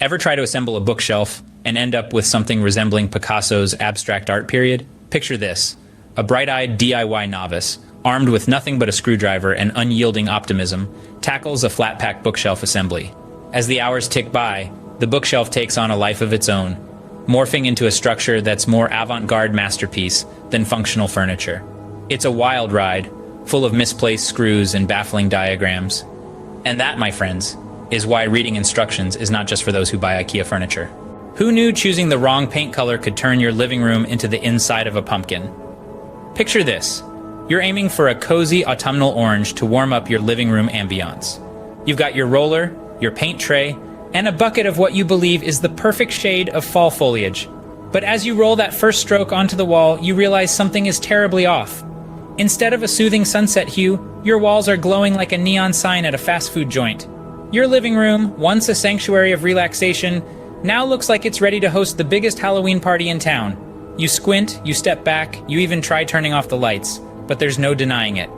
Ever try to assemble a bookshelf and end up with something resembling Picasso's abstract art period? Picture this: a bright-eyed DIY novice, armed with nothing but a screwdriver and unyielding optimism, tackles a flat-pack bookshelf assembly. As the hours tick by, the bookshelf takes on a life of its own, morphing into a structure that's more avant-garde masterpiece than functional furniture. It's a wild ride, full of misplaced screws and baffling diagrams. And that, my friends, is why reading instructions is not just for those who buy IKEA furniture. Who knew choosing the wrong paint color could turn your living room into the inside of a pumpkin? Picture this. You're aiming for a cozy autumnal orange to warm up your living room ambiance. You've got your roller, your paint tray, and a bucket of what you believe is the perfect shade of fall foliage. But as you roll that first stroke onto the wall, you realize something is terribly off. Instead of a soothing sunset hue, your walls are glowing like a neon sign at a fast food joint. Your living room, once a sanctuary of relaxation, now looks like it's ready to host the biggest Halloween party in town. You squint, you step back, you even try turning off the lights, but there's no denying it.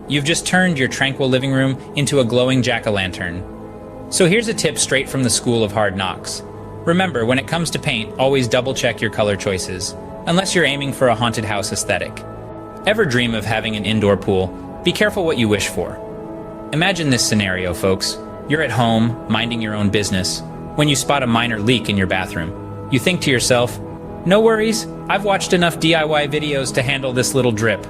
You've just turned your tranquil living room into a glowing jack-o'-lantern. So here's a tip straight from the school of hard knocks. Remember, when it comes to paint, always double-check your color choices, unless you're aiming for a haunted house aesthetic. Ever dream of having an indoor pool? Be careful what you wish for. Imagine this scenario, folks. You're at home, minding your own business, when you spot a minor leak in your bathroom. You think to yourself, no worries, I've watched enough DIY videos to handle this little drip.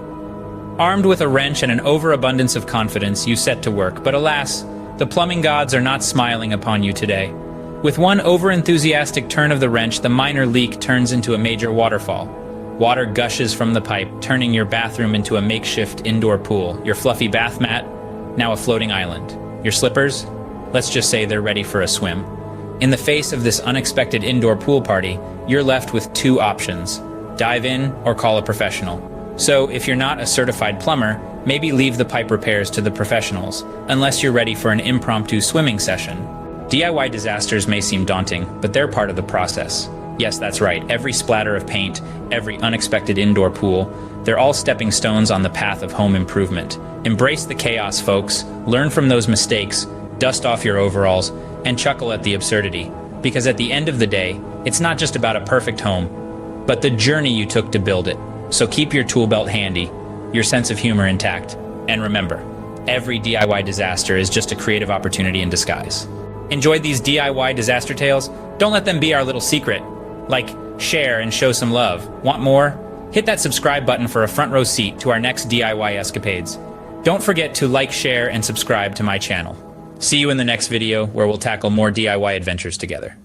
Armed with a wrench and an overabundance of confidence, you set to work, but alas, the plumbing gods are not smiling upon you today. With one overenthusiastic turn of the wrench, the minor leak turns into a major waterfall. Water gushes from the pipe, turning your bathroom into a makeshift indoor pool. Your fluffy bath mat, now a floating island. Your slippers? Let's just say they're ready for a swim. In the face of this unexpected indoor pool party, you're left with two options: dive in or call a professional. So if you're not a certified plumber, maybe leave the pipe repairs to the professionals, unless you're ready for an impromptu swimming session. DIY disasters may seem daunting, but they're part of the process. Yes, that's right. Every splatter of paint, every unexpected indoor pool, they're all stepping stones on the path of home improvement. Embrace the chaos, folks. Learn from those mistakes, dust off your overalls, and chuckle at the absurdity. Because at the end of the day, it's not just about a perfect home, but the journey you took to build it. So keep your tool belt handy, your sense of humor intact, and remember, every DIY disaster is just a creative opportunity in disguise. Enjoyed these DIY disaster tales? Don't let them be our little secret. Like, share, and show some love. Want more? Hit that subscribe button for a front row seat to our next DIY escapades. Don't forget to like, share, and subscribe to my channel. See you in the next video, where we'll tackle more DIY adventures together.